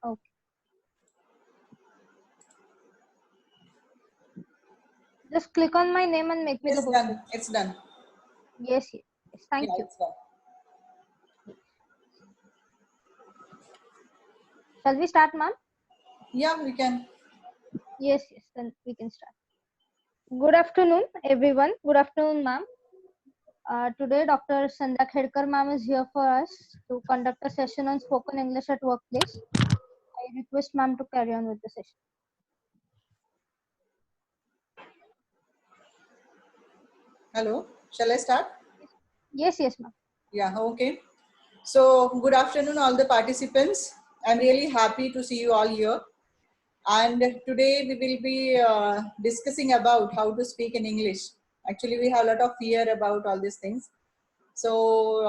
Okay. Just click on my name and make me the It's host. done. It's done. Yes, yes. Thank Yeah, you. it's done. Shall we start, ma'am? Yeah, we can. Yes, yes. Then we can start. Good afternoon, everyone. Good afternoon, ma'am. Today, Dr. Sandhya Khedkar ma'am is here for us to conduct a session on spoken English at workplace. I request ma'am to carry on with the session. Hello. Shall I start? Yes, yes, ma'am. Yeah, okay. So, good afternoon, all the participants. I'm really happy to see you all here. And today we will be discussing about how to speak in English. Actually, we have a lot of fear about all these things. So,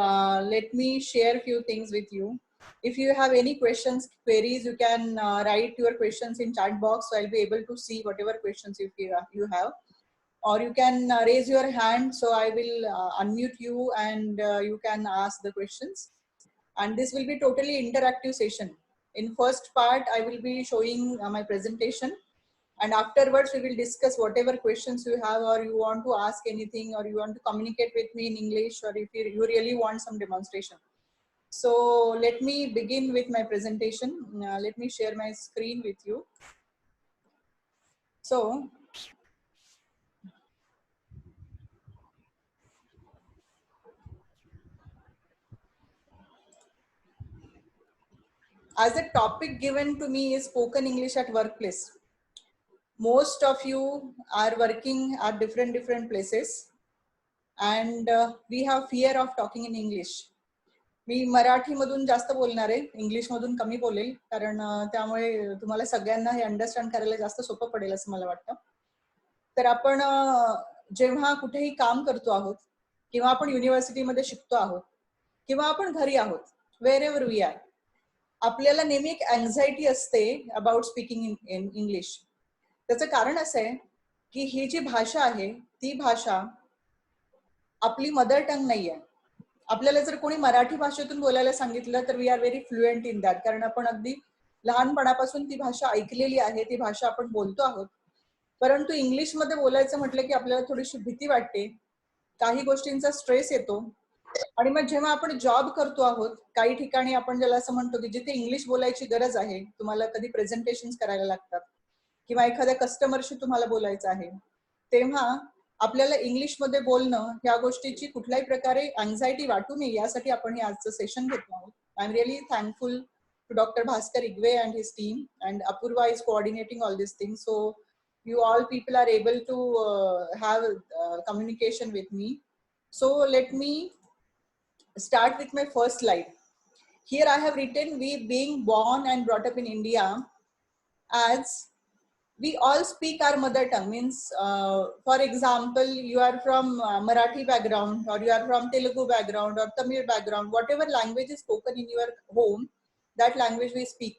let me share a few things with you. If you have any questions, queries, you can write your questions in chat box. So, I'll be able to see whatever questions you have. Or you can raise your hand, so I will unmute you and you can ask the questions. And this will be totally interactive session. In first part, I will be showing my presentation, and afterwards we will discuss whatever questions you have, or you want to ask anything, or you want to communicate with me in English, or if you really want some demonstration. So let me begin with my presentation. Let me share my screen with you. So as a topic given to me is spoken English at workplace. Most of you are working at different places, and we have fear of talking in English. मी मराठीमधून जास्त बोलणार आहे, इंग्लिशमधून कमी बोलेल, कारण त्यामुळे तुम्हाला सगळ्यांना हे अंडरस्टँड करायला जास्त सोपं पडेल असं मला वाटतं. तर आपण जेव्हा कुठेही काम करतो आहोत, किंवा आपण युनिव्हर्सिटीमध्ये शिकतो आहोत, किंवा आपण घरी आहोत, वेर एव्हर वी आर, आपल्याला नेहमी एक अँझायटी असते अबाउट स्पीकिंग इन इंग्लिश. त्याचं कारण असं आहे की ही जी भाषा आहे ती भाषा आपली मदर टंग नाही आहे. आपल्याला जर कोणी मराठी भाषेतून बोलायला सांगितलं तर we are very fluent in that, कारण आपण अगदी लहानपणापासून ती भाषा ऐकलेली आहे, ती भाषा आपण बोलतो आहोत. परंतु इंग्लिशमध्ये बोलायचं म्हटलं की आपल्याला थोडीशी भीती वाटते, काही गोष्टींचा स्ट्रेस येतो. आणि मग जेव्हा आपण जॉब करतो आहोत, काही ठिकाणी आपण ज्याला असं म्हणतो की जिथे इंग्लिश बोलायची गरज आहे, तुम्हाला कधी प्रेझेंटेशन करायला लागतात, किंवा एखाद्या कस्टमरशी तुम्हाला बोलायचं आहे, तेव्हा आपल्याला इंग्लिशमध्ये बोलणं ह्या गोष्टीची कुठल्याही प्रकारे अँझायटी वाटू नये यासाठी आपण हे आजचं सेशन घेतो आहोत. I am really thankful to doctor Bhaskar Igave and his team, and Apurva is coordinating all this thing. So you all people are able to have communication with me. So let me start with my first slide. Here I have written, we being born and brought up in India, as we all speak our mother tongue. Means for example, you are from Marathi background, or you are from Telugu background, or Tamil background, whatever language is spoken in your home, that language we speak.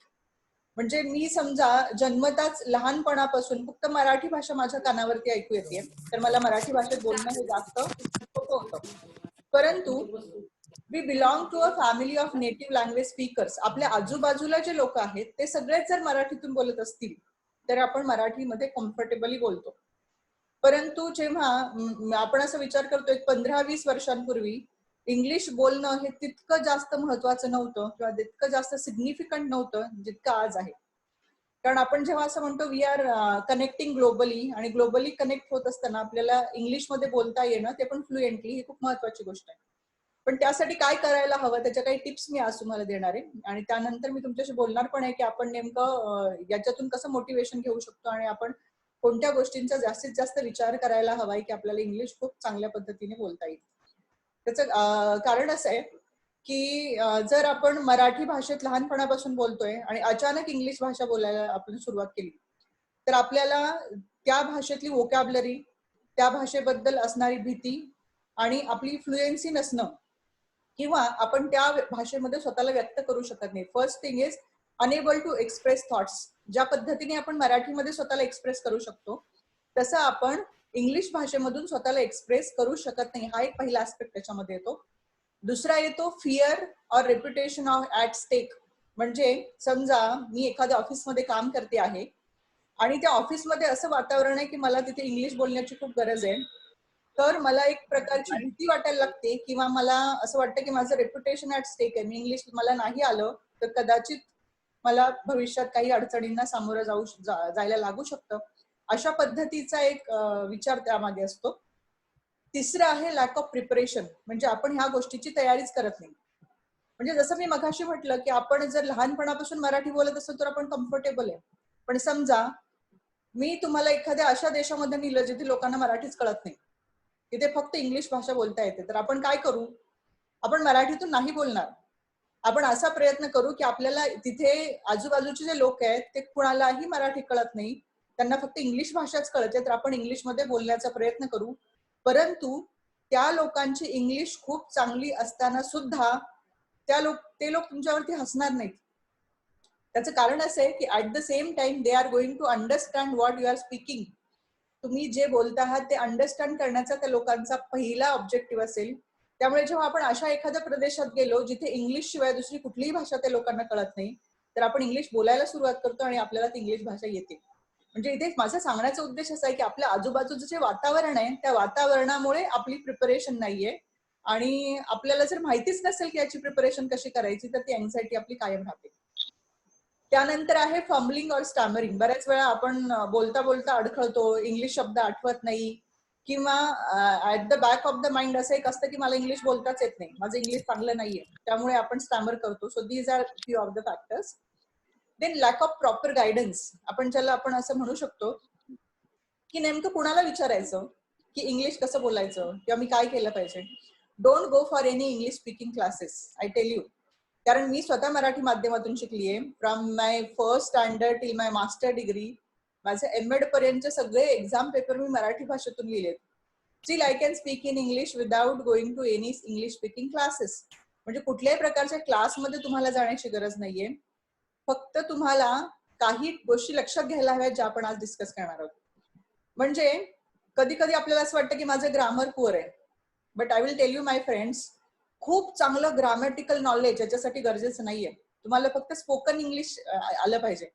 म्हणजे मी समजा जन्मताच लहानपणापासून फक्त मराठी भाषा माझ्या कानावरती ऐकू येते, तर मला मराठी भाषेत बोलणं हे जास्त सोपं होतं. परंतु we belong to a family of native language speakers. आपल्या आजूबाजूला जे लोक आहेत ते सगळेच जर मराठीतून बोलत असतील तर आपण मराठीमध्ये कम्फर्टेबली बोलतो. परंतु जेव्हा आपण असा विचार करतोय 15-20 वर्षांपूर्वी इंग्लिश बोलणं हे तितकं जास्त महत्वाचं नव्हतं, किंवा तितकं जास्त सिग्निफिकंट नव्हतं जितकं आज आहे. कारण आपण जेव्हा असं म्हणतो वी आर कनेक्टिंग ग्लोबली, आणि ग्लोबली कनेक्ट होत असताना आपल्याला इंग्लिशमध्ये बोलता येणं ते पण फ्लुएंटली, ही खूप महत्वाची गोष्ट आहे. पण त्यासाठी काय करायला हवं त्याच्या काही टिप्स मी आज तुम्हाला देणार आहे, आणि त्यानंतर मी तुमच्याशी बोलणार पण आहे की आपण नेमकं याच्यातून कसं मोटिवेशन घेऊ शकतो, आणि आपण कोणत्या गोष्टींचा जास्तीत जास्त विचार करायला हवाय की आपल्याला इंग्लिश खूप चांगल्या पद्धतीने बोलता येईल. त्याचं कारण असं आहे की जर आपण मराठी भाषेत लहानपणापासून बोलतोय आणि अचानक इंग्लिश भाषा बोलायला आपण सुरुवात केली, तर आपल्याला त्या भाषेतली वोकॅब्लरी, त्या भाषेबद्दल असणारी भीती, आणि आपली फ्लुएन्सी नसणं, किंवा आपण त्या भाषेमध्ये स्वतःला व्यक्त करू शकत नाही. First thing is unable to express thoughts. ज्या पद्धतीने आपण मराठीमध्ये स्वतःला एक्सप्रेस करू शकतो तसं आपण इंग्लिश भाषेमधून स्वतःला एक्सप्रेस करू शकत नाही. हा एक पहिला ऍस्पेक्ट त्याच्यामध्ये येतो. दुसरा येतो fear or reputation of at stake. म्हणजे समजा मी एखाद्या ऑफिसमध्ये काम करते आहे आणि त्या ऑफिसमध्ये असं वातावरण आहे की मला तिथे इंग्लिश बोलण्याची खूप गरज आहे, तर मला एक प्रकारची भीती वाटायला लागते किंवा मला असं वाटतं की माझं रेप्युटेशन ऍट स्टेक आहे. मी इंग्लिश मला नाही आलं तर कदाचित मला भविष्यात काही अडचणींना सामोरं जायला लागू शकतं. अशा पद्धतीचा एक विचार त्यामागे असतो. तिसरं आहे लॅक ऑफ प्रिपरेशन, म्हणजे आपण ह्या गोष्टीची तयारीच करत नाही. म्हणजे जसं मी मगाशी म्हटलं की आपण जर लहानपणापासून मराठी बोलत असतो तर आपण कम्फर्टेबल आहे. पण समजा मी तुम्हाला एखाद्या अशा देशामध्ये नेलं जिथे लोकांना मराठीच कळत नाही, तिथे फक्त इंग्लिश भाषा बोलता येते, तर आपण काय करू? आपण मराठीतून नाही बोलणार. आपण असा प्रयत्न करू की आपल्याला तिथे आजूबाजूचे जे लोक आहेत ते कुणालाही मराठी कळत नाही, त्यांना फक्त इंग्लिश भाषाच कळते, तर आपण इंग्लिशमध्ये बोलण्याचा प्रयत्न करू. परंतु त्या लोकांची इंग्लिश खूप चांगली असताना सुद्धा ते लोक तुमच्यावरती हसणार नाहीत. त्याचं कारण असं आहे की at the same time they are going to understand what you are speaking. तुम्ही जे बोलत आहात ते अंडरस्टँड करण्याचा त्या लोकांचा पहिला ऑब्जेक्टिव्ह असेल. त्यामुळे जेव्हा आपण अशा एखाद्या प्रदेशात गेलो जिथे इंग्लिश शिवाय दुसरी कुठलीही भाषा त्या लोकांना कळत नाही, तर आपण इंग्लिश बोलायला सुरुवात करतो आणि आपल्याला ती इंग्लिश भाषा येते. म्हणजे इथे माझा सांगण्याचा उद्देश असा आहे की आपल्या आजूबाजूचं जे वातावरण आहे त्या वातावरणामुळे आपली प्रिपरेशन नाहीये, आणि आपल्याला जर माहितीच नसेल की याची प्रिपरेशन कशी करायची तर ती अँझायटी आपली कायम राहते. त्यानंतर आहे फंबलिंग और स्टॅमरिंग. बऱ्याच वेळा आपण बोलता बोलता अडखळतो, इंग्लिश शब्द आठवत नाही, किंवा at the back of the mind असं एक असतं की मला इंग्लिश बोलताच येत नाही, माझं इंग्लिश चांगलं नाहीये, त्यामुळे आपण स्टॅमर करतो. So these are few of the factors. Then lack of proper guidance, आपण ज्याला आपण असं म्हणू शकतो की नेमकं कुणाला विचारायचं की इंग्लिश कसं बोलायचं किंवा मी काय केलं पाहिजे. Don't go for any English speaking classes, I tell you. कारण मी स्वतः मराठी माध्यमातून शिकली आहे. From my first standard till my master degree, माझे एमएड पर्यंतचे सगळे एक्झाम पेपर मी मराठी भाषेतून लिहिलेत. Still I can speak in English without going to any English speaking classes. म्हणजे कुठल्याही प्रकारच्या क्लासमध्ये तुम्हाला जाण्याची गरज नाहीये. फक्त तुम्हाला काही गोष्टी लक्षात घ्यायला हव्यात ज्या आपण आज डिस्कस करणार आहोत. म्हणजे कधी कधी आपल्याला असं वाटतं की माझं ग्रामर पुअर आहे, but I will tell you my friends, खूप चांगलं ग्रामॅटिकल नॉलेज याच्यासाठी गरजेचं नाहीये. तुम्हाला फक्त स्पोकन इंग्लिश आलं पाहिजे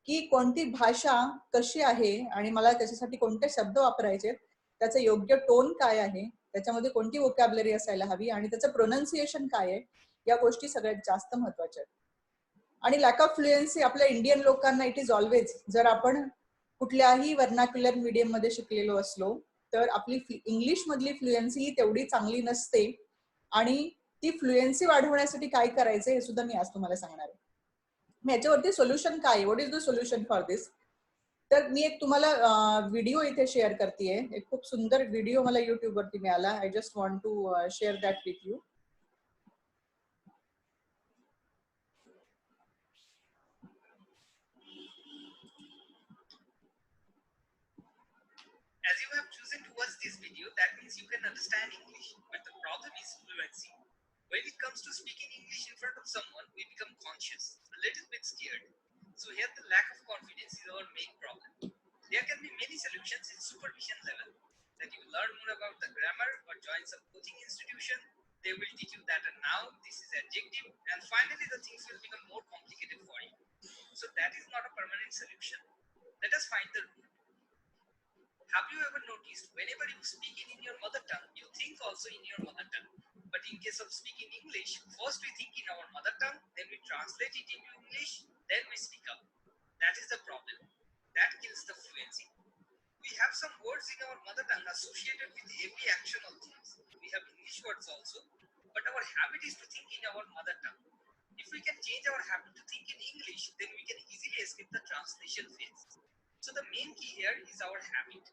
की कोणती भाषा कशी आहे आणि मला त्याच्यासाठी कोणते शब्द वापरायचे, त्याचं योग्य टोन काय आहे, त्याच्यामध्ये कोणती वोकॅबलरी असायला हवी आणि त्याचं प्रोनाऊन्सिएशन काय आहे, या गोष्टी सगळ्यात जास्त महत्वाच्या आहेत. आणि लॅक ऑफ फ्लुएन्सी आपल्या इंडियन लोकांना इट इज ऑलवेज. जर आपण कुठल्याही वर्नाक्युलर मीडियम मध्ये शिकलेलो असलो तर आपली इंग्लिश मधली फ्लुएन्सी तेवढी चांगली नसते, आणि ती फ्लुएन्सी वाढवण्यासाठी काय करायचं हे सुद्धा मी आज तुम्हाला सांगणार आहे. मी याच्यावरती सोल्युशन काय, what is the solution for this. तर मी एक तुम्हाला व्हिडिओ इथे शेअर करतेय. एक खूप सुंदर व्हिडिओ मला युट्यूब वरती मिळाला. I just want to share that with you. As you have chosen to watch this video, that means you can understand English. But the problem is fluency. When it comes to speaking English in front of someone, we become conscious, a little bit scared. So here the lack of confidence is our main problem. There can be many solutions in supervision level. That you learn more about the grammar or join some coaching institution. They will teach you that a noun, this is adjective, and finally the things will become more complicated for you. So that is not a permanent solution. Let us find the root. Have you ever noticed whenever you speak in your mother tongue, you think also in your mother tongue? But in case of speaking English, first we think in our mother tongue, then we translate it into English, then we speak up. That is the problem. That kills the fluency. We have some words in our mother tongue associated with every action of things. We have English words also, but our habit is to think in our mother tongue. If we can change our habit to think in English, then we can easily escape the translation phase. So the main key here is our habit.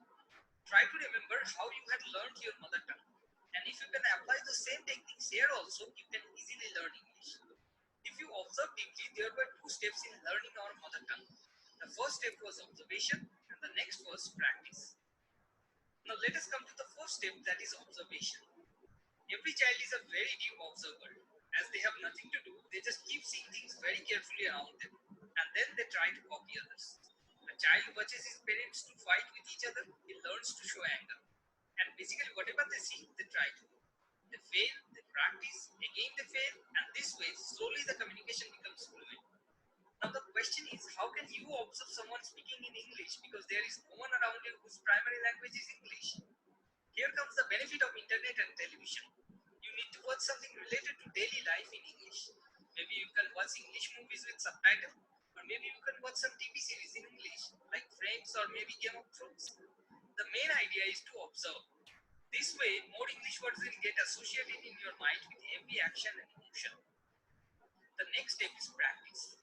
Try to remember how you had learned your mother tongue. And if you can apply the same techniques here also, you can easily learn English. If you observe deeply, there were two steps in learning our mother tongue. The first step was observation and the next was practice. Now let us come to the first step, that is observation. Every child is a very deep observer. As they have nothing to do, they just keep seeing things very carefully around them and then they try to copy others. A child watches his parents to fight with each other, he learns to show anger. And basically whatever they see, they try to do. They fail, they practice, again they fail, and this way slowly the communication becomes fluent. Now the question is, how can you observe someone speaking in English because there is no one around you whose primary language is English? Here comes the benefit of internet and television. You need to watch something related to daily life in English. Maybe you can watch English movies with subtitles, or maybe you can watch some TV series in English, like Friends or maybe Game of Thrones. The main idea is to observe. This way, more English words will get associated in your mind with every action and emotion. The next step is practice.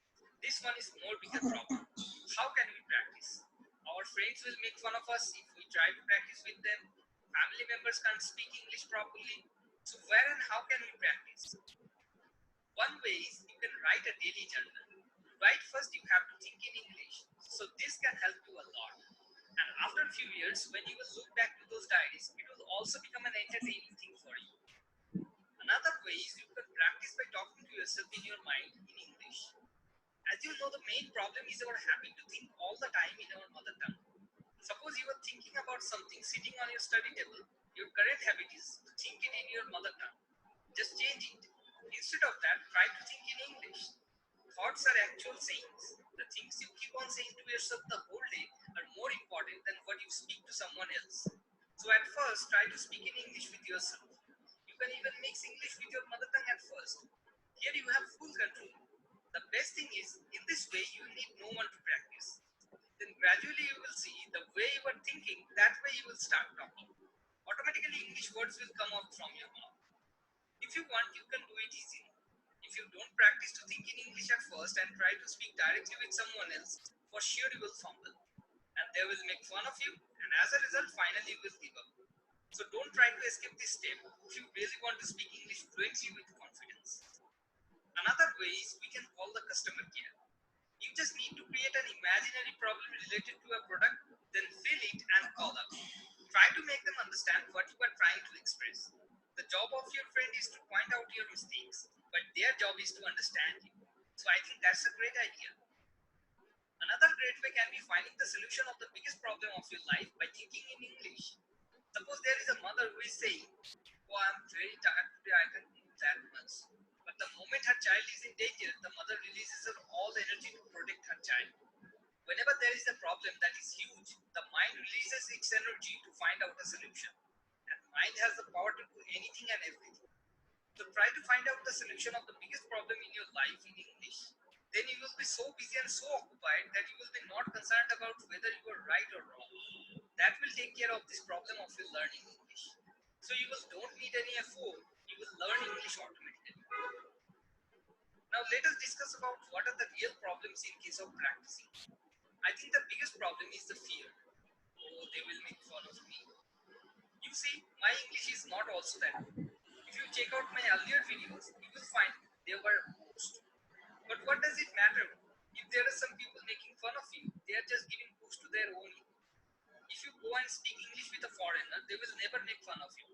This one is more bigger problem. How can we practice? Our friends will make fun of us if we try to practice with them. Family members can't speak English properly. So where and how can we practice? One way is you can write a daily journal. Right, first you have to think in English. So this can help you a lot. And after a few years, when you will look back to those diaries, it will also become an entertaining thing for you. Another way is you can practice by talking to yourself in your mind in English. As you know, the main problem is our habit to think all the time in our mother tongue. Suppose you are thinking about something sitting on your study table, your current habit is to think it in your mother tongue. Just change it. Instead of that, try to think in English. Thoughts are actual sayings. The things you keep on saying to yourself the whole day are more important than what you speak to someone else. So at first, try to speak in English with yourself. You can even mix English with your mother tongue at first. Here you have full control. The best thing is, in this way, you need no one to practice. Then gradually you will see the way you are thinking, that way you will start talking. Automatically English words will come out from your mouth. If you want, you can do it easily. If you don't practice to think in English at first and try to speak directly with someone else, for sure you will fumble. And they will make fun of you, and as a result, finally you will give up. So don't try to escape this step if you really want to speak English fluently with confidence. Another way is we can call the customer care. You just need to create an imaginary problem related to a product, then fill it and call up. Try to make them understand what you are trying to express. The job of your friend is to point out your mistakes, but their job is to understand you. So I think that's a great idea. Another great way can be finding the solution of the biggest problem of your life by thinking in English. Suppose there is a mother who is saying, "Oh, I'm very tired today, I can't move that much." But the moment her child is in danger, the mother releases her all energy to protect her child. Whenever there is a problem that is huge, the mind releases its energy to find out a solution. And mind has the power to do anything and everything. So try to find out the solution of the biggest problem in your life in English. Then you will be so busy and so occupied that you will be not concerned about whether you are right or wrong. That will take care of this problem of your learning English. So you will don't need any effort. You will learn English automatically. Now let us discuss about what are the real problems in case of practicing. I think the biggest problem is the fear. Oh, they will make fun of me. You see, my English is not also that good. If you check out my earlier videos, you will find they were boost. But what does it matter? If there are some people making fun of you, they are just giving boost to their own ego. If you go and speak English with a foreigner, they will never make fun of you.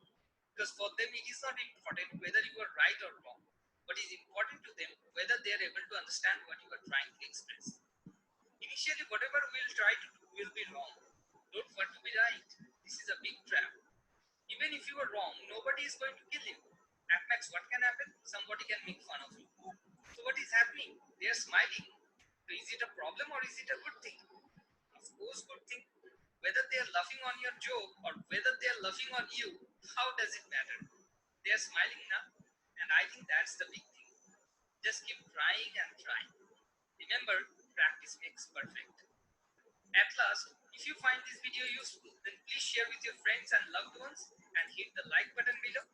Because for them, it is not important whether you are right or wrong. But it is important to them whether they are able to understand what you are trying to express. Initially, whatever we'll try to do will be wrong. Don't want to be right. This is a big trap. Even if you are wrong, nobody is going to kill you. At max, what can happen? Somebody can make fun of you. So what is happening? They are smiling. So is it a problem or is it a good thing? Of course, good thing. Whether they are laughing on your joke or whether they are laughing on you, how does it matter? They are smiling now, and I think that's the big thing. Just keep trying and trying. Remember, practice makes perfect. At last, if you find this video useful, then please share with your friends and loved ones and hit the like button below.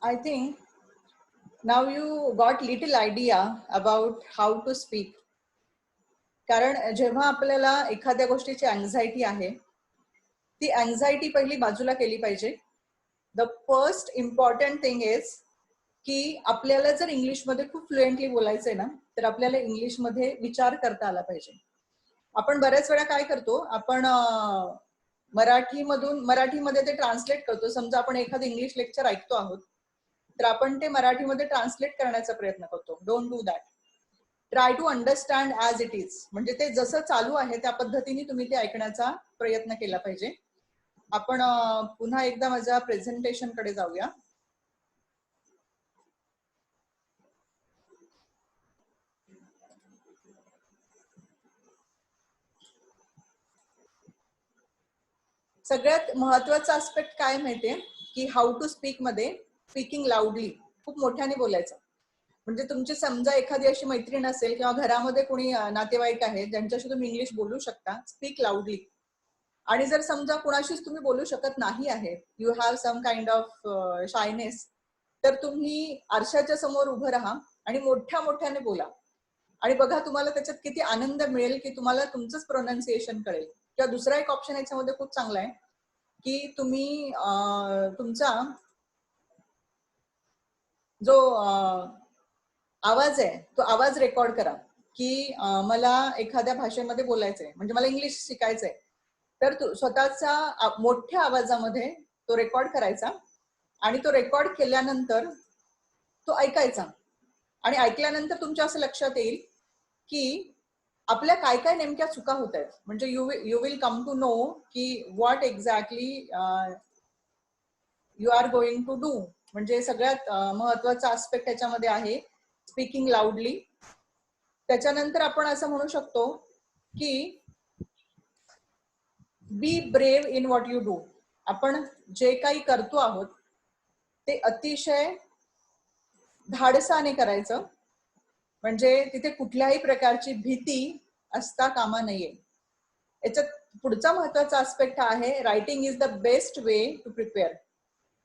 I think now you got little idea about how to speak. कारण जेव्हा आपल्याला एखाद्या गोष्टीची anxiety आहे, ती anxiety पहिली बाजूला केली पाहिजे. The first important thing is की आपल्याला जर इंग्लिशमध्ये खूप फ्लुएंटली बोलायचंय ना, तर आपल्याला इंग्लिशमध्ये विचार करता आला पाहिजे. आपण बऱ्याच वेळा काय करतो, आपण मराठीमध्ये ते ट्रान्सलेट करतो. समजा आपण एखादं इंग्लिश लेक्चर ऐकतो आहोत, तर आपण ते मराठीमध्ये ट्रान्सलेट करण्याचा प्रयत्न करतो. Don't do that. Try to understand as it is. म्हणजे ते जसं चालू आहे त्या पद्धतीने तुम्ही ते ऐकण्याचा प्रयत्न केला पाहिजे. आपण पुन्हा एकदा माझ्या प्रेझेंटेशन कडे जाऊया. सगळ्यात महत्वाचा आस्पेक्ट काय माहितीये की हाऊ टू स्पीक मध्ये स्पीकिंग लाऊडली, खूप मोठ्याने बोलायचं. म्हणजे तुमची समजा एखादी अशी मैत्रीण असेल किंवा घरामध्ये कोणी नातेवाईक आहेत ज्यांच्याशी तुम्ही इंग्लिश बोलू शकता, स्पीक लाऊडली. आणि जर समजा कुणाशीच तुम्ही बोलू शकत नाही आहे, you have some kind of shyness, तर तुम्ही आरशाच्या समोर उभं राहा आणि मोठ्या मोठ्याने बोला. आणि बघा तुम्हाला त्याच्यात किती आनंद मिळेल की तुम्हाला तुमचंच प्रोनाऊन्सिएशन कळेल. किंवा दुसरा एक ऑप्शन याच्यामध्ये खूप चांगला आहे की तुम्ही तुमचा जो आवाज आहे तो आवाज रेकॉर्ड करा की मला एखाद्या भाषेमध्ये बोलायचंय, म्हणजे मला इंग्लिश शिकायचंय, तर स्वतःचा मोठ्या आवाजामध्ये तो रेकॉर्ड करायचा आणि तो रेकॉर्ड केल्यानंतर तो ऐकायचा. आणि ऐकल्यानंतर तुमच्या असं लक्षात येईल की आपल्या काय काय नेमक्या चुका होत आहेत. म्हणजे you will come to know की what exactly you are going to do. म्हणजे सगळ्यात महत्वाचा आस्पेक्ट त्याच्यामध्ये आहे स्पीकिंग लाऊडली. त्याच्यानंतर आपण असं म्हणू शकतो की be brave in what you do. आपण जे काही करतो आहोत ते अतिशय धाडसाने करायचं, म्हणजे तिथे कुठल्याही प्रकारची भीती असता कामा नये. याच्यात पुढचा महत्वाचा आस्पेक्ट आहे writing is the best way to prepare.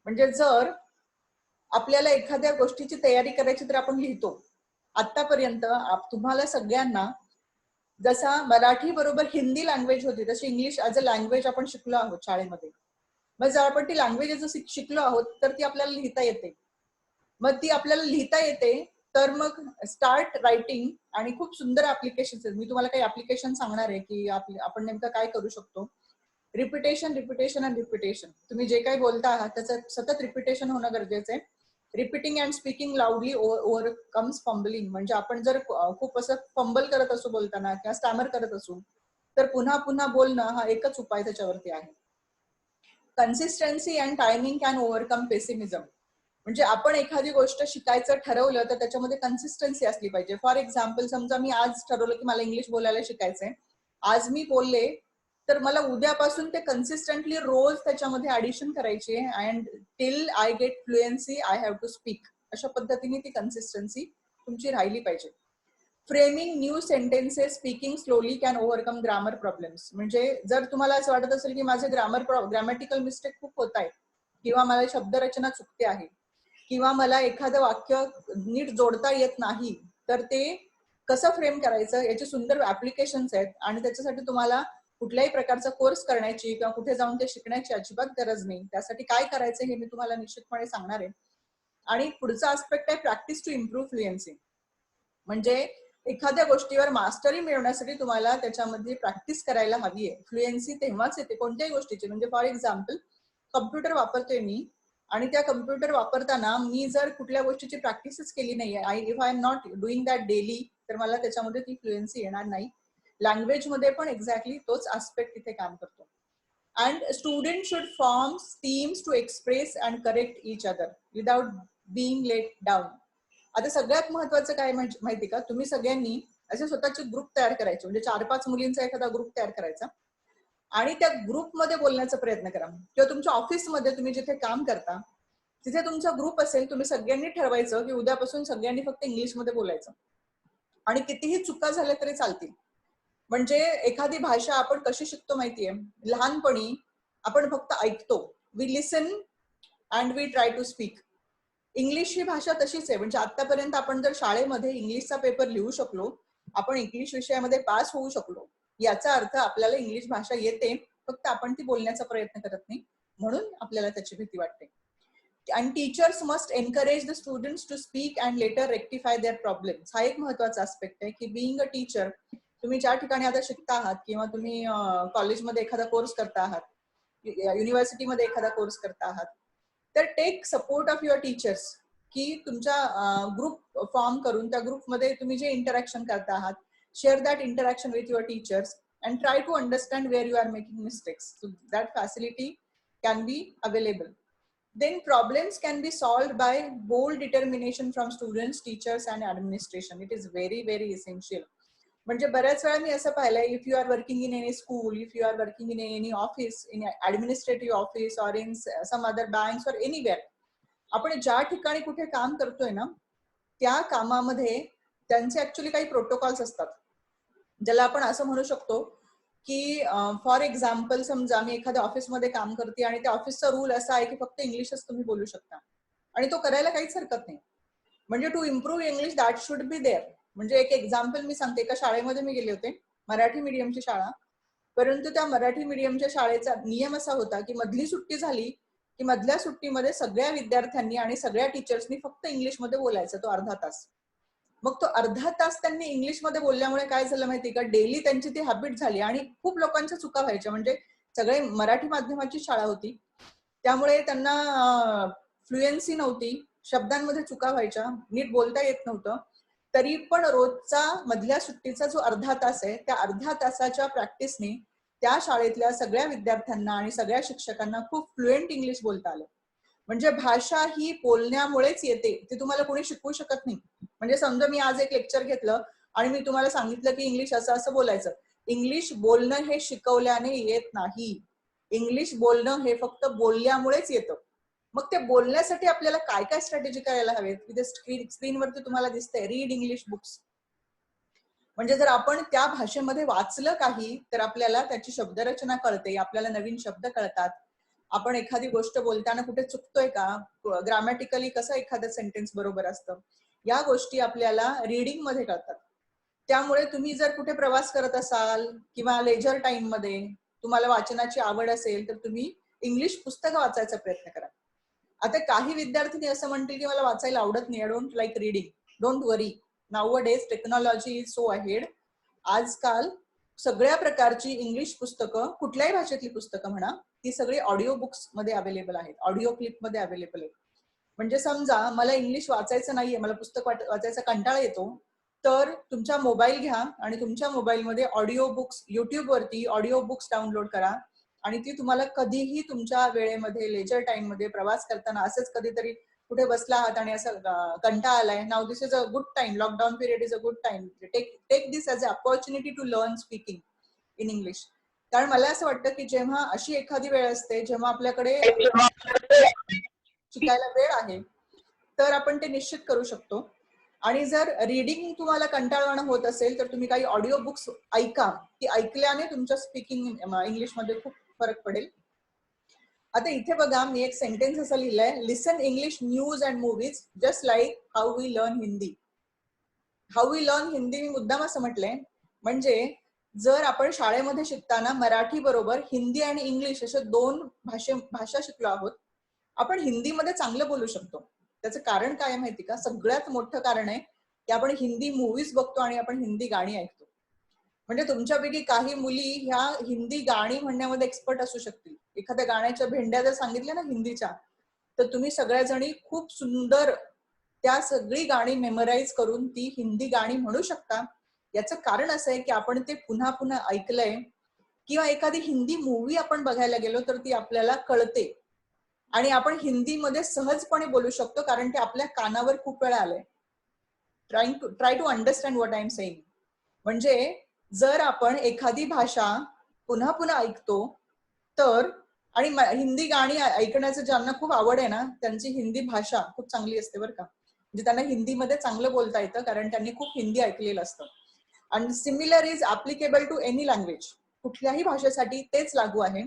म्हणजे जर आपल्याला एखाद्या गोष्टीची तयारी करायची तर आपण लिहितो. आतापर्यंत तुम्हाला सगळ्यांना जसा मराठी बरोबर हिंदी लँग्वेज होती तशी इंग्लिश ऍज अ लँग्वेज आपण शिकलो आहोत शाळेमध्ये. मग जर आपण ती लँग्वेज जर शिकलो आहोत तर ती आपल्याला लिहिता येते. मग ती आपल्याला लिहिता येते तर मग स्टार्ट रायटिंग. आणि खूप सुंदर ऍप्लिकेशन्स आहेत. मी तुम्हाला काही ऍप्लिकेशन सांगणार आहे की आपण नेमकं काय करू शकतो. Repetition, repetition and repetition. तुम्ही जे काही बोलता आहात त्याचं सतत रिपिटेशन होणं गरजेचं आहे. Repeating and speaking loudly overcomes fumbling. म्हणजे आपण जर खूप असं फंबल करत असू बोलताना किंवा स्टॅमर करत असू तर पुन्हा पुन्हा बोलणं हा एकच उपाय त्याच्यावरती आहे. Consistency and timing can overcome pessimism. म्हणजे आपण एखादी गोष्ट शिकायचं ठरवलं तर त्याच्यामध्ये कन्सिस्टन्सी असली पाहिजे. फॉर एक्झाम्पल, समजा मी आज ठरवलं की मला इंग्लिश बोलायला शिकायचंय, आज मी बोलले तर मला उद्यापासून ते कन्सिस्टंटली रोज त्याच्यामध्ये ऍडिशन करायची आहे. And till I get fluency I have to speak. अशा पद्धतीने ती कन्सिस्टन्सी तुमची राहिली पाहिजे. Framing new sentences speaking slowly can overcome grammar problems. म्हणजे जर तुम्हाला असं वाटत असेल की माझे ग्रामॅटिकल मिस्टेक खूप होत आहेत किंवा मला शब्दरचना चुकते आहे किंवा मला एखादं वाक्य नीट जोडता येत नाही, तर ते कसं फ्रेम करायचं याचे सुंदर ऍप्लिकेशन्स आहेत. आणि त्याच्यासाठी तुम्हाला कुठल्याही प्रकारचा कोर्स करण्याची किंवा कुठे जाऊन ते शिकण्याची अजिबात गरज नाही. त्यासाठी काय करायचं हे मी तुम्हाला निश्चितपणे सांगणार आहे. आणि पुढचा आस्पेक्ट आहे प्रॅक्टिस टू इम्प्रूव्ह फ्लुएन्सी. म्हणजे एखाद्या गोष्टीवर मास्टरी मिळवण्यासाठी तुम्हाला त्याच्यामध्ये प्रॅक्टिस करायला हवी आहे. फ्लुएन्सी तेव्हाच येते कोणत्याही गोष्टीची. म्हणजे फॉर एक्झाम्पल, कम्प्युटर वापरतोय मी आणि त्या कम्प्युटर वापरताना मी जर कुठल्या गोष्टीची प्रॅक्टिसच केली नाहीये, if I am not doing that daily, तर मला त्याच्यामध्ये ती फ्लुएन्सी येणार नाही. लँग्वेज मध्ये पण एक्झॅक्टली तोच आस्पेक्ट इथे काम करतो. And student should form teams to express and correct each other without being let down. आता सगळ्यात महत्वाचं काय माहिती का, तुम्ही सगळ्यांनी असे स्वतःचे ग्रुप तयार करायचे. म्हणजे 4-5 मुलींचा एखादा ग्रुप तयार करायचा आणि त्या ग्रुपमध्ये बोलण्याचा प्रयत्न करा. किंवा तुमच्या ऑफिसमध्ये तुम्ही जिथे काम करता तिथे तुमचा ग्रुप असेल, तुम्ही सगळ्यांनी ठरवायचं की उद्यापासून सगळ्यांनी फक्त इंग्लिशमध्ये बोलायचं आणि कितीही चुका झाल्या तरी चालतील. म्हणजे एखादी भाषा आपण कशी शिकतो माहितीये, लहानपणी आपण फक्त ऐकतो, we listen and we try to speak. English ही भाषा तशीच आहे. म्हणजे आतापर्यंत आपण जर शाळेमध्ये इंग्लिशचा पेपर लिहू शकलो, आपण इंग्लिश विषयामध्ये पास होऊ शकलो, याचा अर्थ आपल्याला इंग्लिश भाषा येते, फक्त आपण ती बोलण्याचा प्रयत्न करत नाही, म्हणून आपल्याला त्याची भीती वाटते. And teachers must encourage the students to speak and later rectify their problems. हा एक महत्वाचा आस्पेक्ट आहे की बिईंग अ टीचर, तुम्ही ज्या ठिकाणी आता शिकता आहात किंवा तुम्ही कॉलेजमध्ये एखादा कोर्स करता आहात, युनिव्हर्सिटीमध्ये एखादा कोर्स करता आहात, तर take support of your teachers. की तुमच्या ग्रुप फॉर्म करून त्या ग्रुपमध्ये तुम्ही जे इंटरॅक्शन करता आहात, share that interaction with your teachers and try to understand where you are making mistakes. So that facility can be available. Then problems can be solved by bold determination from students, teachers and administration. It is very, very essential. म्हणजे बऱ्याच वेळा मी असं पाहिलंय, if you are working in any school, if you are working in any office, in administrative office or in some other banks or anywhere, आपण ज्या ठिकाणी कुठे काम करतोय ना, त्या कामामध्ये त्यांचे ऍक्च्युली काही प्रोटोकॉल्स असतात, ज्याला आपण असं म्हणू शकतो की फॉर एक्झाम्पल समजा मी एखाद्या ऑफिसमध्ये काम करते आणि त्या ऑफिसचा रूल असा आहे की फक्त इंग्लिशच तुम्ही बोलू शकता, आणि तो करायला काहीच हरकत नाही. म्हणजे to improve English that should be there. म्हणजे एक एक्झाम्पल मी सांगते, एका शाळेमध्ये मी गेले होते, मराठी मीडियमची शाळा, परंतु त्या मराठी मीडियमच्या शाळेचा नियम असा होता की मधली सुट्टी झाली की मधल्या सुट्टीमध्ये सगळ्या विद्यार्थ्यांनी आणि सगळ्या टीचर्सनी फक्त इंग्लिशमध्ये बोलायचं, तो अर्धा तास. मग तो अर्धा तास त्यांनी इंग्लिशमध्ये बोलल्यामुळे काय झालं माहिती का, डेली त्यांची ती हॅबिट झाली आणि खूप लोकांच्या चुका व्हायच्या. म्हणजे सगळे मराठी माध्यमाची शाळा होती, त्यामुळे त्यांना फ्लुएन्सी नव्हती, शब्दांमध्ये चुका व्हायच्या, नीट बोलता येत नव्हतं. तरी पण रोजचा मधल्या सुट्टीचा जो अर्धा तास आहे, त्या अर्धा तासाच्या प्रॅक्टिसने त्या शाळेतल्या सगळ्या विद्यार्थ्यांना आणि सगळ्या शिक्षकांना खूप फ्लुएंट इंग्लिश बोलता आलं. म्हणजे भाषा ही बोलण्यामुळेच येते, ती तुम्हाला कोणी शिकवू शकत नाही. म्हणजे समजा मी आज एक लेक्चर घेतलं आणि मी तुम्हाला सांगितलं की इंग्लिश असं असं बोलायचं, इंग्लिश बोलणं हे शिकवल्याने येत नाही. इंग्लिश बोलणं हे फक्त बोलल्यामुळेच येतं. मग ते बोलण्यासाठी आपल्याला काय काय स्ट्रॅटेजी करायला हवेत, तिथे स्क्रीनवरती तुम्हाला दिसतंय, रीड इंग्लिश बुक्स. म्हणजे जर आपण त्या भाषेमध्ये वाचलं काही तर आपल्याला त्याची शब्दरचना कळते, आपल्याला नवीन शब्द कळतात, आपण एखादी गोष्ट बोलताना कुठे चुकतोय का, ग्रामॅटिकली कसं एखादं सेंटेन्स बरोबर असतं, या गोष्टी आपल्याला रीडिंग मध्ये कळतात. त्यामुळे तुम्ही जर कुठे प्रवास करत असाल किंवा लेजर टाइम मध्ये तुम्हाला वाचनाची आवड असेल तर तुम्ही इंग्लिश पुस्तकं वाचायचा प्रयत्न करा. आता काही विद्यार्थी असं म्हणतील की मला वाचायला आवडत नाही, I don't like reading. Don't worry, now a days technology is so ahead. आजकाल सगळ्या प्रकारची इंग्लिश पुस्तकं, कुठल्याही भाषेतली पुस्तकं म्हणा, ती सगळी ऑडिओ बुक्स मध्ये अवेलेबल आहेत, ऑडिओ क्लिप मध्ये अवेलेबल आहेत. म्हणजे समजा मला इंग्लिश वाचायचं नाहीये, मला पुस्तक वाचायचा कंटाळा येतो, तर तुमचा मोबाईल घ्या आणि तुमच्या मोबाईलमध्ये ऑडिओ बुक्स, युट्यूब वरती ऑडिओ बुक्स डाउनलोड करा आणि ती तुम्हाला कधीही तुमच्या वेळेमध्ये, लेजर टाइम मध्ये, प्रवास करताना, असंच कधीतरी कुठे बसला आहात आणि असं कंटाळा आलाय, now this is a good time, lockdown period is a good time, take this as a opportunity to learn speaking in English. कारण मला असं वाटतं की जेव्हा अशी एखादी वेळ असते जेव्हा आपल्याकडे शिकायला वेळ आहे, तर आपण ते निश्चित करू शकतो. आणि जर रीडिंग तुम्हाला कंटाळवाणं होत असेल तर तुम्ही काही ऑडिओ बुक्स ऐका, ती ऐकल्याने तुमच्या स्पीकिंग इंग्लिशमध्ये खूप फरक पडेल. आता इथे बघा, मी एक सेंटेन्स असं लिहिलंय, listen English news and movies just like how we learn Hindi. How we learn Hindi मी मुद्दाम असं म्हटलंय, म्हणजे जर आपण शाळेमध्ये शिकताना मराठी बरोबर हिंदी आणि इंग्लिश अशा दोन भाषा शिकलो आहोत, आपण हिंदीमध्ये चांगलं बोलू शकतो. त्याचं कारण काय माहिती का, सगळ्यात मोठं कारण आहे की आपण हिंदी मूवीज बघतो आणि आपण हिंदी गाणी ऐकतो. म्हणजे तुमच्यापैकी काही मुली ह्या हिंदी गाणी म्हणण्यामध्ये एक्सपर्ट असू शकतील. एखाद्या गाण्याच्या भेंड्या जर सांगितल्या ना हिंदीच्या, तर तुम्ही सगळ्या जणी खूप सुंदर त्या सगळी गाणी मेमोराईज करून ती हिंदी गाणी म्हणू शकता. याचं कारण असं आहे की आपण ते पुन्हा पुन्हा ऐकलंय, किंवा एखादी हिंदी मूवी आपण बघायला गेलो तर ती आपल्याला कळते आणि आपण हिंदीमध्ये सहजपणे बोलू शकतो, कारण ते आपल्या कानावर खूप वेळा आलंय. Try to understand what I am saying. म्हणजे जर आपण एखादी भाषा पुन्हा पुन्हा ऐकतो तर, आणि हिंदी गाणी ऐकण्याचं ज्यांना खूप आवड आहे ना, त्यांची हिंदी भाषा खूप चांगली असते बरं का. म्हणजे त्यांना हिंदीमध्ये चांगलं बोलता येतं कारण त्यांनी खूप हिंदी ऐकलेलं असतं. आणि similar is applicable to any language. कुठल्याही भाषेसाठी तेच लागू आहे.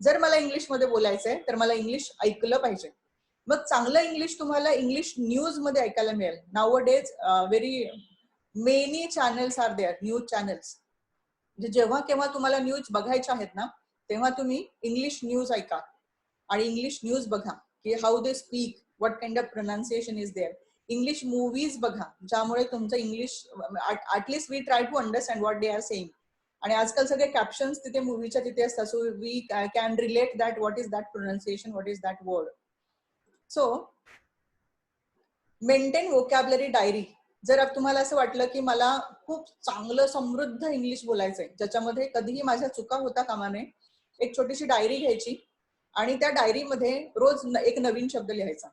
जर मला इंग्लिशमध्ये बोलायचंय तर मला इंग्लिश ऐकलं पाहिजे. मग चांगलं इंग्लिश तुम्हाला इंग्लिश न्यूज मध्ये ऐकायला मिळेल. Nowadays very many channels are there, news channels. म्हणजे जेव्हा केव्हा तुम्हाला न्यूज बघायच्या आहेत ना, तेव्हा तुम्ही इंग्लिश न्यूज ऐका आणि इंग्लिश न्यूज बघा की how they speak, what kind of pronunciation is there. English movies बघा ज्यामुळे तुमचं English, at least we try to understand what they are saying. आणि आजकाल सगळे कॅप्शन्स तिथे मूवीच्या तिथे असतात, so we can relate that what is that pronunciation, what is that word. So maintain vocabulary diary. जर तुम्हाला असं वाटलं की मला खूप चांगलं समृद्ध इंग्लिश बोलायचंय ज्याच्यामध्ये कधीही माझ्या चुका होता कामा नये, एक छोटीशी डायरी घ्यायची आणि त्या डायरीमध्ये रोज एक नवीन शब्द लिहायचा.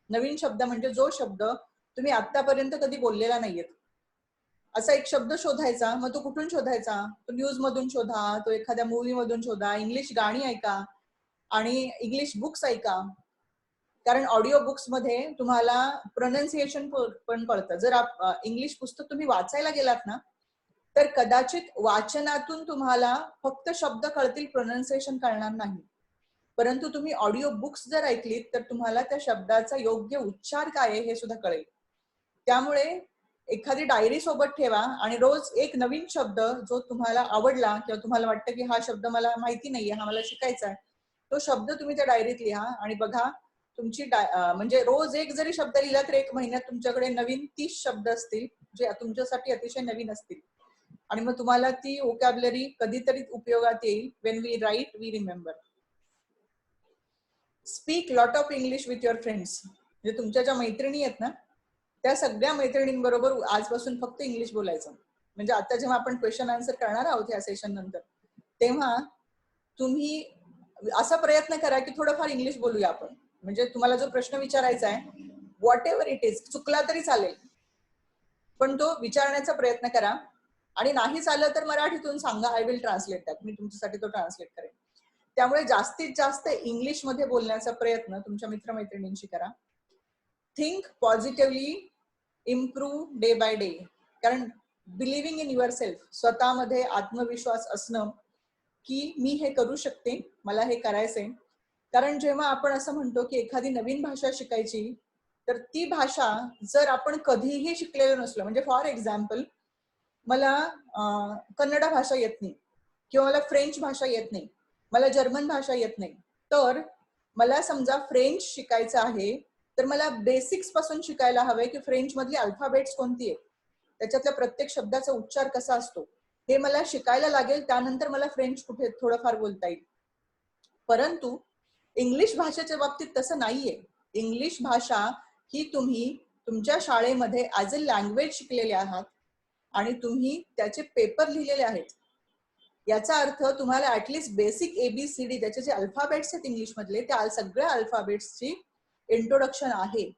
नवीन शब्द म्हणजे जो शब्द तुम्ही आतापर्यंत कधी बोललेला नाहीयेत. असा एक शब्द शोधायचा. मग तो कुठून शोधायचा? तो न्यूज मधून शोधा, तो एखाद्या मूवी मधून शोधा, इंग्लिश गाणी ऐका आणि इंग्लिश बुक्स ऐका. कारण ऑडिओ बुक्स मध्ये तुम्हाला प्रोनाउन्सिएशन पण कळतं. जर इंग्लिश पुस्तक तुम्ही वाचायला गेलात ना, तर कदाचित वाचनातून तुम्हाला फक्त शब्द कळतील, प्रोनाउन्सिएशन कळणार नाही. परंतु तुम्ही ऑडिओ बुक्स जर ऐकलीत तर तुम्हाला त्या शब्दाचा योग्य उच्चार काय आहे हे सुद्धा कळेल. त्यामुळे एखादी डायरी सोबत ठेवा आणि रोज एक नवीन शब्द जो तुम्हाला आवडला किंवा तुम्हाला वाटतं की हा शब्द मला माहिती नाहीये, हा मला शिकायचा आहे, तो शब्द तुम्ही त्या डायरीत लिहा आणि बघा तुमची म्हणजे रोज एक जरी शब्द लिहिला तर 1 महिन्यात तुमच्याकडे नवीन 30 शब्द असतील जे तुमच्यासाठी अतिशय नवीन असतील. आणि मग तुम्हाला ती वोकॅब्युलरी कधीतरी उपयोगात येईल. When we write we remember. Speak lot of English with your friends. म्हणजे तुमच्या ज्या मैत्रिणी आहेत ना, त्या सगळ्या मैत्रिणींबरोबर आजपासून फक्त इंग्लिश बोलायचं. म्हणजे आता जेव्हा आपण क्वेश्चन आन्सर करणार आहोत या सेशन नंतर, तेव्हा तुम्ही असा प्रयत्न करा की थोडंफार इंग्लिश बोलूया आपण. म्हणजे तुम्हाला जो प्रश्न विचारायचा आहे, व्हॉट एव्हर इट इज, चुकला तरी चालेल, पण तो विचारण्याचा प्रयत्न करा. आणि नाही झालं तर मराठीतून सांगा, आय विल ट्रान्सलेट दॅट, मी तुमच्यासाठी तो ट्रान्सलेट करेन. त्यामुळे जास्तीत जास्त इंग्लिश मध्ये बोलण्याचा प्रयत्न तुमच्या मित्रमैत्रिणींशी करा. Think positively, improve day by day. कारण बिलिव्हिंग इन युअर सेल्फ, स्वतःमध्ये आत्मविश्वास असणं की मी हे करू शकते, मला हे करायचंय. कारण जेव्हा आपण असं म्हणतो की एखादी नवीन भाषा शिकायची, तर ती भाषा जर आपण कधीही शिकलेलो नसलो, म्हणजे फॉर एक्झाम्पल मला कन्नड भाषा येत नाही किंवा मला फ्रेंच भाषा येत नाही, मला जर्मन भाषा येत नाही, तर मला समजा फ्रेंच शिकायचं आहे तर मला बेसिक्स पासून शिकायला हवंय की फ्रेंच मधली अल्फाबेट्स कोणती आहेत, त्याच्यातल्या प्रत्येक शब्दाचा उच्चार कसा असतो हे मला शिकायला लागेल. त्यानंतर मला फ्रेंच कुठे थोडंफार बोलता येईल. परंतु इंग्लिश भाषेच्या बाबतीत तसं नाहीये. इंग्लिश भाषा ही तुम्ही तुमच्या शाळेमध्ये ऍज अ लँग्वेज शिकलेले आहात आणि तुम्ही त्याचे पेपर लिहिलेले आहेत. याचा अर्थ तुम्हाला ऍटलिस्ट बेसिक ABCD, त्याचे जे अल्फाबेट्स आहेत इंग्लिश मधले, त्या सगळ्या अल्फाबेट्सची इंट्रोडक्शन आहे.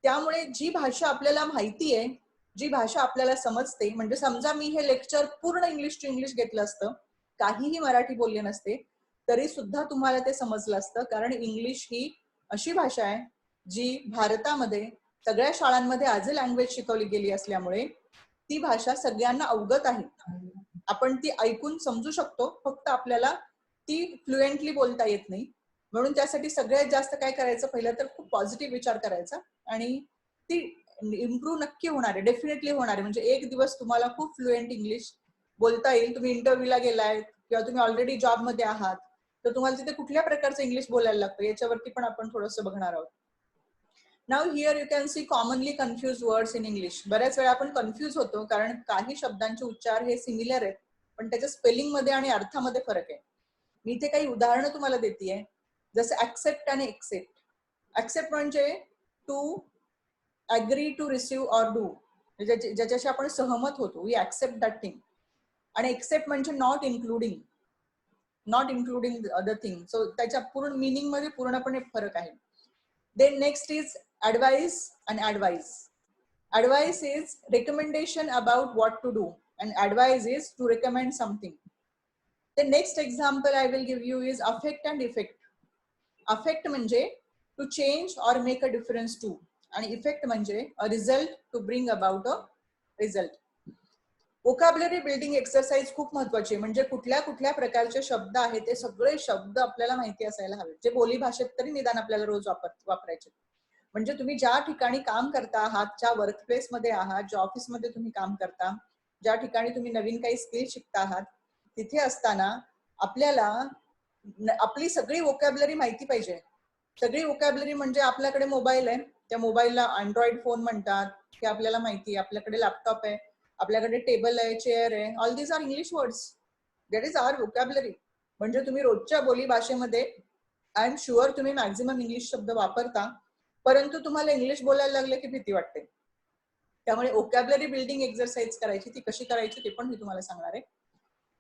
त्यामुळे जी भाषा आपल्याला माहिती आहे, जी भाषा आपल्याला समजते, म्हणजे समजा मी हे लेक्चर पूर्ण इंग्लिश टू इंग्लिश घेतलं असतं, काहीही मराठी बोलले नसते, तरी सुद्धा तुम्हाला ते समजलं असतं. कारण इंग्लिश ही अशी भाषा आहे जी भारतामध्ये सगळ्या शाळांमध्ये ऍज अ लँग्वेज शिकवली गेली असल्यामुळे ती भाषा सगळ्यांना अवगत आहे. आपण ती ऐकून समजू शकतो, फक्त आपल्याला ती फ्लुएंटली बोलता येत नाही. म्हणून त्यासाठी सगळ्यात जास्त काय करायचं, पहिलं तर खूप पॉझिटिव्ह विचार करायचा आणि ती इम्प्रूव्ह नक्की होणार आहे, डेफिनेटली होणार आहे. म्हणजे एक दिवस तुम्हाला खूप फ्लुएंट इंग्लिश बोलता येईल. तुम्ही इंटरव्ह्यूला गेलाय किंवा तुम्ही ऑलरेडी जॉब मध्ये आहात, तर तुम्हाला तिथे कुठल्या प्रकारचं इंग्लिश बोलायला लागतं याच्यावरती पण आपण थोडंसं बघणार आहोत. Now here you can see commonly confuse words in English. बऱ्याच वेळा आपण कन्फ्युज होतो कारण काही शब्दांचे उच्चार हे सिमिलर आहेत, पण त्याच्या स्पेलिंग मध्ये आणि अर्थामध्ये फरक आहे. मी इथे काही उदाहरणं तुम्हाला देतेय, जसं ऍक्सेप्ट आणि एक्सेप्ट. ऍक्सेप्ट म्हणजे to agree to receive or do, ज्याच्याशी आपण सहमत होतो, वी ऍक्सेप्ट दॅट थिंग. आणि एक्सेप्ट म्हणजे not including, not including other thing. So त्याच्या पूर्ण मिनिंग मध्ये पूर्णपणे फरक आहे. Then next is advice and advice. Advice is recommendation about what to do and advice is to recommend something. The next example I will give you is affect and effect. Affect म्हणजे to change or make a difference to, आणि effect म्हणजे a result to bring about a result. Vocabulary building exercise खूप महत्वाची आहे. म्हणजे कुठल्या कुठल्या प्रकारचे शब्द आहेत ते सगळे शब्द आपल्याला माहिती असायला हवे, जे बोली भाषेत तरी निदान आपल्याला रोज वापरायचे. म्हणजे तुम्ही ज्या ठिकाणी काम करता आहात, ज्या वर्क प्लेस मध्ये आहात, ज्या ऑफिसमध्ये तुम्ही काम करता, ज्या ठिकाणी तुम्ही नवीन काही स्किल शिकता आहात, तिथे असताना आपल्याला आपली सगळी वोकॅब्युलरी माहिती पाहिजे. सगळी वोकॅब्युलरी म्हणजे आपल्याकडे मोबाईल आहे, त्या मोबाईलला अँड्रॉइड फोन म्हणतात हे आपल्याला माहिती आहे. आपल्याकडे लॅपटॉप आहे, आपल्याकडे टेबल आहे, चेअर आहे, all these are English words, that is our vocabulary. म्हणजे तुम्ही रोजच्या बोली भाषेमध्ये आय एम शुअर तुम्ही मॅक्झिमम इंग्लिश शब्द वापरता, परंतु तुम्हाला इंग्लिश बोलायला लागले की भीती वाटते. त्यामुळे वोकॅब्युलरी बिल्डिंग एक्सरसाइज करायची, ती कशी करायची ते पण मी तुम्हाला सांगणार आहे.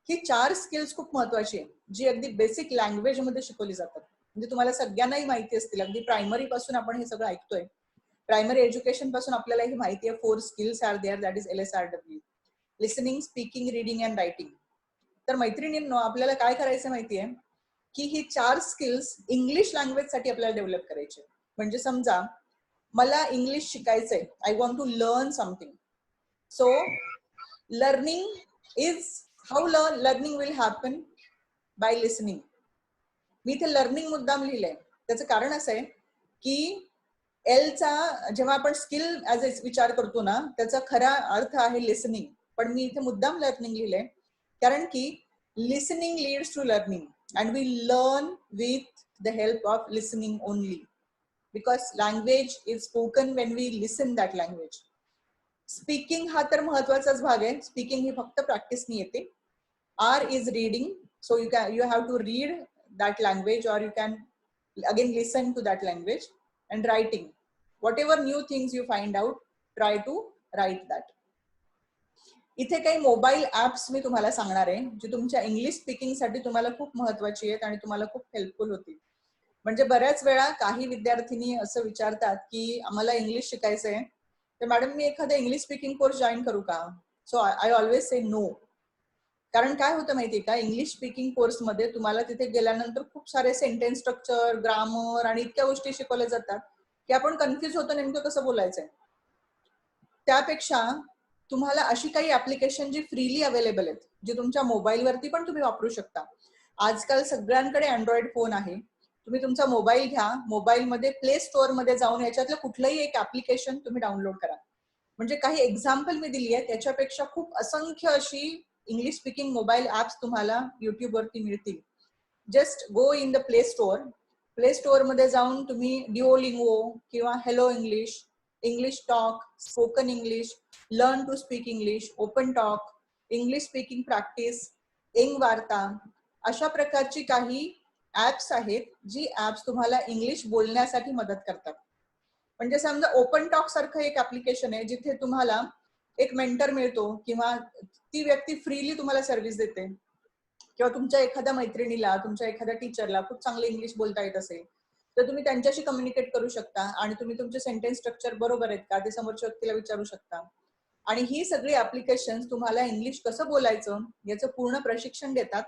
ही 4 स्किल्स खूप महत्वाची आहे, जी अगदी बेसिक लँग्वेज मध्ये शिकवली जातात. म्हणजे तुम्हाला सगळ्यांनाही माहिती असतील, अगदी प्रायमरी पासून आपण हे सगळं ऐकतोय. प्रायमरी एज्युकेशन पासून आपल्याला ही माहिती आहे. 4 skills are there, that is LSRW. Listening, speaking, reading and writing. तर मैत्रिणींनो, आपल्याला काय करायचं माहितीये की ही 4 स्किल्स इंग्लिश लँग्वेजसाठी आपल्याला डेव्हलप करायचे. म्हणजे समजा मला इंग्लिश शिकायचंय, I want to learn something. So learning is how learning will happen by listening. मी इथे लर्निंग मुद्दाम लिहिलंय. त्याचं कारण असं आहे की एलचा जेव्हा आपण स्किल ऍज ए विचार करतो ना, त्याचा खरा अर्थ आहे लिसनिंग, पण मी इथे मुद्दाम लर्निंग लिहिलंय कारण की listening leads to learning and we learn with the help of listening only, because language is spoken when we listen that language. Speaking हा तर महत्वाचाच भाग आहे. स्पीकिंग ही फक्त प्रॅक्टिसनी येते. R is reading, so you have to read that language, or you can again listen to that language. And writing, whatever new things you find out, try to write that. इथे काही mobile apps मी तुम्हाला सांगणार आहे जी तुमच्या English speaking साठी तुम्हाला खूप महत्वाची आहेत आणि तुम्हाला खूप हेल्पफुल होतील. म्हणजे बऱ्याच वेळा काही विद्यार्थिनी असं विचारतात की आम्हाला इंग्लिश शिकायचंय, तर मॅडम मी एखादा इंग्लिश स्पीकिंग कोर्स जॉईन करू का? So I always say no. कारण काय होतं माहितीये का, इंग्लिश स्पीकिंग कोर्समध्ये तुम्हाला तिथे गेल्यानंतर खूप सारे सेंटेन्स स्ट्रक्चर, ग्रामर आणि इतक्या गोष्टी शिकवल्या जातात की आपण कन्फ्युज होतो नेमकं कसं बोलायचंय. त्यापेक्षा तुम्हाला अशी काही ऍप्लिकेशन जी फ्रीली अवेलेबल आहेत, जी तुमच्या मोबाईलवरती पण तुम्ही वापरू शकता. आजकाल सगळ्यांकडे अँड्रॉइड फोन आहे. तुम्ही तुमचा मोबाईल घ्या, मोबाईलमध्ये प्ले स्टोअर मध्ये जाऊन याच्यातलं कुठलंही एक ऍप्लिकेशन तुम्ही डाउनलोड करा. म्हणजे काही एक्झाम्पल मी दिली आहे, त्याच्यापेक्षा खूप असंख्य अशी इंग्लिश स्पीकिंग मोबाईल ऍप्स तुम्हाला युट्यूब वरती मिळतील. Just go in the play store. Play store मध्ये जाऊन तुम्ही डिओलिंगो किंवा hello English, English talk, spoken English, learn to speak English, open talk, English speaking practice, Eng Varta, अशा प्रकारची काही ऍप्स आहेत जी ऍप्स तुम्हाला इंग्लिश बोलण्यासाठी मदत करतात. म्हणजे समजा ओपन टॉक सारखं एक ऍप्लिकेशन आहे जिथे तुम्हाला एक मेंटर मिळतो किंवा ती व्यक्ती फ्रीली तुम्हाला सर्व्हिस देते, किंवा तुमच्या एखाद्या मैत्रिणीला, तुमच्या एखाद्या टीचरला खूप चांगले इंग्लिश बोलता येत असेल तर तुम्ही त्यांच्याशी कम्युनिकेट करू शकता आणि तुम्ही तुमचे सेंटेन्स स्ट्रक्चर बरोबर आहेत का ते समोरच्या व्यक्तीला विचारू शकता. आणि ही सगळी ऍप्लिकेशन तुम्हाला इंग्लिश कसं बोलायचं याचं पूर्ण प्रशिक्षण देतात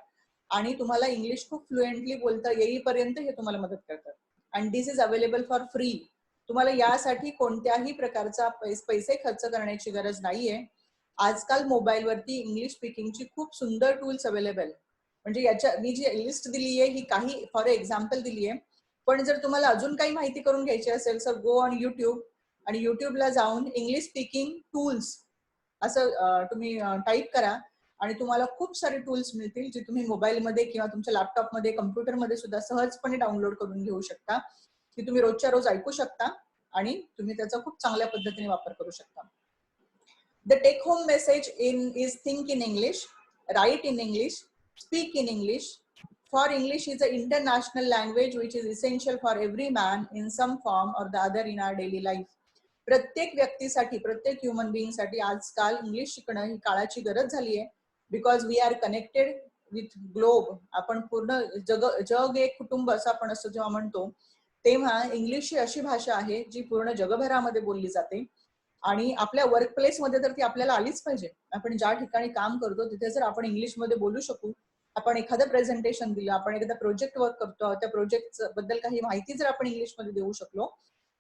आणि तुम्हाला इंग्लिश खूप फ्लुएंटली बोलता येईपर्यंत हे तुम्हाला मदत करतात. And this is available for free. तुम्हाला यासाठी कोणत्याही प्रकारचा पैसे खर्च करण्याची गरज नाहीये. आजकाल मोबाईलवरती इंग्लिश स्पीकिंगची खूप सुंदर टूल्स अवेलेबल. म्हणजे याच्या मी जी लिस्ट दिली आहे ही काही फॉर एक्झाम्पल दिली आहे, पण जर तुम्हाला अजून काही माहिती करून घ्यायची असेल तर गो ऑन युट्यूब आणि युट्यूबला जाऊन इंग्लिश स्पीकिंग टूल्स असं तुम्ही टाईप करा आणि तुम्हाला खूप सारे टूल्स मिळतील जे तुम्ही मोबाईलमध्ये किंवा तुमच्या लॅपटॉपमध्ये, कम्प्युटरमध्ये सुद्धा सहजपणे डाउनलोड करून घेऊ शकता, की तुम्ही रोजच्या रोज ऐकू शकता आणि तुम्ही त्याचा खूप चांगल्या पद्धतीने वापर करू शकता. The take home message is think in English, write in English, speak in English. For English is an international language which is essential for every man in some form or the other in our daily life. प्रत्येक व्यक्तीसाठी, प्रत्येक human being साठी आजकाल English शिकणं ही काळाची गरज झाली आहे. Because we are connected with globe. आपण पूर्ण जग एक कुटुंब असं आपण असं जेव्हा म्हणतो तेव्हा इंग्लिश ही अशी भाषा आहे जी पूर्ण जगभरामध्ये बोलली जाते आणि आपल्या वर्क प्लेस मध्ये तर ती आपल्याला आलीच पाहिजे. आपण ज्या ठिकाणी काम करतो तिथे जर आपण इंग्लिशमध्ये बोलू शकू, आपण एखादं प्रेझेंटेशन दिलं, आपण एखादा प्रोजेक्ट वर्क करतो, त्या प्रोजेक्ट बद्दल काही माहिती जर आपण इंग्लिशमध्ये देऊ शकलो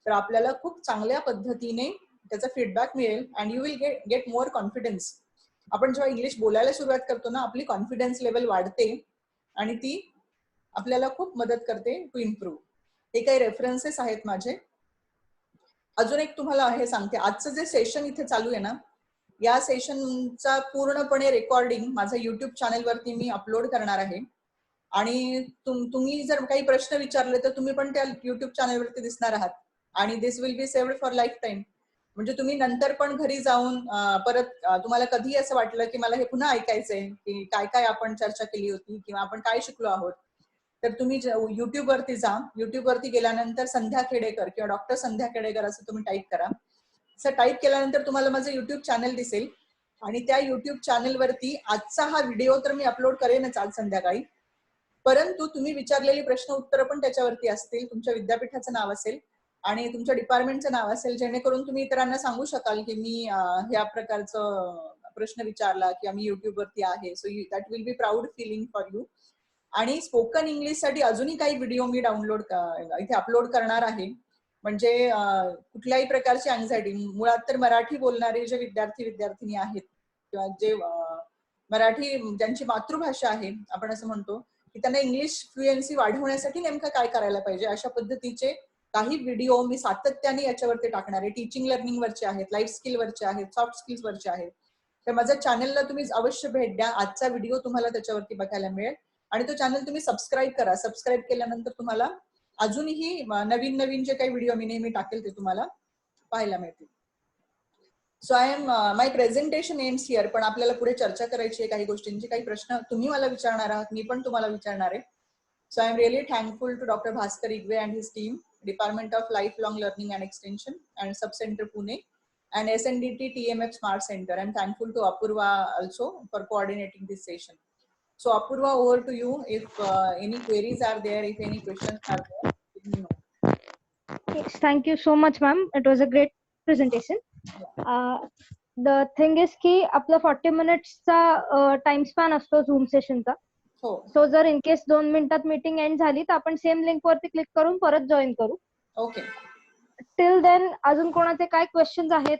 तर आपल्याला खूप चांगल्या पद्धतीने त्याचा फीडबॅक मिळेल and you will get more confidence. आपण जेव्हा इंग्लिश बोलायला सुरुवात करतो ना, आपली कॉन्फिडन्स लेवल वाढते आणि ती आपल्याला खूप मदत करते टू इम्प्रूव्ह. हे काही रेफरन्सेस आहेत माझे. अजून एक तुम्हाला हे सांगते, आजचं जे सेशन इथे चालू आहे ना, या सेशनचा पूर्णपणे रेकॉर्डिंग माझ्या युट्यूब चॅनलवरती मी अपलोड करणार आहे आणि तुम्ही जर काही प्रश्न विचारले तर तुम्ही पण त्या युट्यूब चॅनलवरती दिसणार आहात आणि this will be saved for lifetime. म्हणजे तुम्ही नंतर पण घरी जाऊन परत तुम्हाला कधी असं वाटलं की मला हे पुन्हा ऐकायचंय की काय काय आपण चर्चा केली होती किंवा आपण काय शिकलो आहोत, तर तुम्ही युट्यूब वरती जा. युट्यूब वरती गेल्यानंतर संध्या खेडेकर किंवा डॉक्टर संध्या खेडेकर असं तुम्ही टाईप करा. असं टाईप केल्यानंतर तुम्हाला माझं युट्यूब चॅनल दिसेल आणि त्या युट्यूब चॅनलवरती आजचा हा व्हिडिओ तर मी अपलोड करेनच आज संध्याकाळी, परंतु तुम्ही विचारलेली प्रश्न उत्तरं पण त्याच्यावरती असतील. तुमच्या विद्यापीठाचं नाव असेल आणि तुमच्या डिपार्टमेंटचं नाव असेल, जेणेकरून तुम्ही इतरांना सांगू शकाल की मी ह्या प्रकारचं प्रश्न विचारला किंवा मी युट्यूब वरती आहे, so that will be proud feeling for you. आणि स्पोकन इंग्लिश साठी अजूनही काही व्हिडिओ मी इथे अपलोड करणार आहे. म्हणजे कुठल्याही प्रकारची अँझायटी, मुळात तर मराठी बोलणारे जे विद्यार्थिनी आहेत किंवा जे मराठी ज्यांची मातृभाषा आहे आपण असं म्हणतो, की त्यांना इंग्लिश फ्लुएन्सी वाढवण्यासाठी नेमकं काय करायला पाहिजे, अशा पद्धतीचे काही व्हिडिओ मी सातत्याने याच्यावरती टाकणार आहे. टीचिंग लर्निंग वरचे आहेत, लाईफ स्किल वरचे आहेत, सॉफ्ट स्किल्स वरचे आहेत. तर माझ्या चॅनलला तुम्ही अवश्य भेट द्या. आजचा व्हिडिओ तुम्हाला त्याच्यावरती बघायला मिळेल आणि तो चॅनल तुम्ही सबस्क्राईब करा. सबस्क्राईब केल्यानंतर तुम्हाला अजूनही नवीन नवीन जे काही व्हिडिओ मी नेहमी टाकेल ते तुम्हाला पाहायला मिळतील. So I M my presentation ends here. पण आपल्याला पुढे चर्चा करायची आहे काही गोष्टींची. काही प्रश्न तुम्ही मला विचारणार आहात, मी पण तुम्हाला विचारणार आहे. So I am really thankful to doctor Bhaskar Igave and his team, department of lifelong learning and extension and sub centre Pune and SNDT TMF Smart Center. I'm thankful to Apurva also for coordinating this session. So Apurva, over to you. If any queries are there, if any questions are there, let me know. Yes, thank you so much, ma'am. It was a great presentation. The thing is की आपला 40 मिनिट्सचा time span असतो zoom सेशनचा. So जर in case 2 मिनिटात meeting end झाली तर आपण same link वरती click करून परत जॉईन करू. ओके. टिल देन अजून कोणाचे काय क्वेश्चन्स आहेत,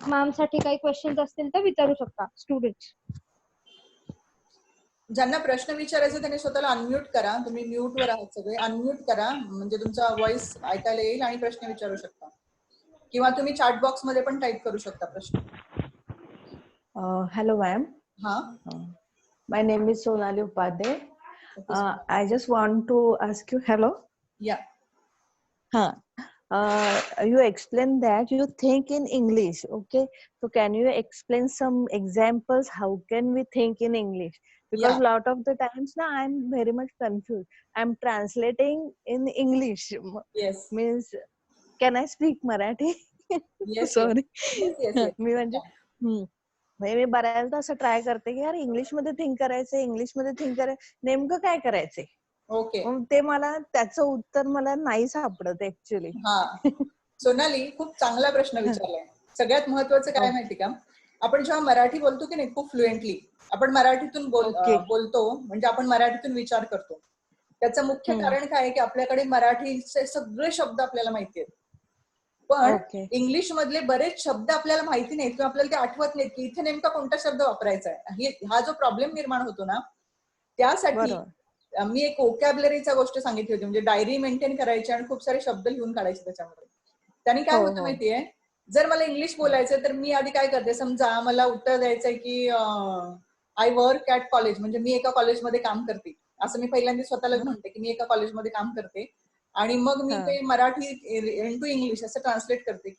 मॅम साठी काही क्वेश्चन्स असतील तर विचारू शकता स्टुडंट्स. ज्यांना प्रश्न विचारायचे त्यांनी स्वतःला अनम्यूट करा. तुम्ही म्यूट वर आहात सगळे, अनम्यूट करा म्हणजे तुमचा व्हॉइस ऐकायला येईल आणि प्रश्न विचारू शकता. किंवा तुम्ही चॅट बॉक्स मध्ये पण टाइप करू शकता प्रश्न. Hello, ma'am. My name is Sonali Upadhyay. I just want to ask you, hello? Yeah. You explained that you think in English, okay? So can you explain some examples? How can we think in English? Because lot of the times now I'm very much confused. I'm translating in English. Yes. Means, can I speak Marathi? Yes. Sorry. Yes. मी म्हणजे मी बऱ्याचदा असं try करते की यार English मध्ये think करायचंय, English मध्ये think करायचं, नेमकं काय करायचंय. ओके. ते मला त्याचं उत्तर मला नाही सापडत ऍक्च्युली. सोनाली, खूप चांगला प्रश्न विचारलाय. सगळ्यात महत्वाचं काय माहिती का, आपण जेव्हा मराठी बोलतो की नाही खूप फ्लुएंटली, आपण मराठीतून बोलतो म्हणजे आपण मराठीतून विचार करतो. त्याचं मुख्य कारण काय आहे की आपल्याकडे मराठीचे सगळे शब्द आपल्याला माहिती आहेत, पण इंग्लिश मधले बरेच शब्द आपल्याला माहिती नाहीत किंवा आपल्याला ते आठवत नाहीत की इथे नेमका कोणता शब्द वापरायचा आहे. हा जो प्रॉब्लेम निर्माण होतो ना, त्यासाठी मी एक वोकॅब्युलरीचा गोष्ट सांगितली होती. म्हणजे डायरी मेंटेन करायची आणि खूप सारे शब्द लिहून काढायचे त्याच्यामध्ये. त्यांनी काय होतं माहितीये, जर मला इंग्लिश बोलायचं तर मी आधी काय करते, समजा मला उत्तर द्यायचंय की आय वर्क ऍट कॉलेज, म्हणजे मी एका कॉलेजमध्ये काम करते, असं मी पहिल्यांदा स्वतःला म्हणते की मी एका कॉलेजमध्ये काम करते आणि मग मी ते मराठी इंटू इंग्लिश असं ट्रान्सलेट करते.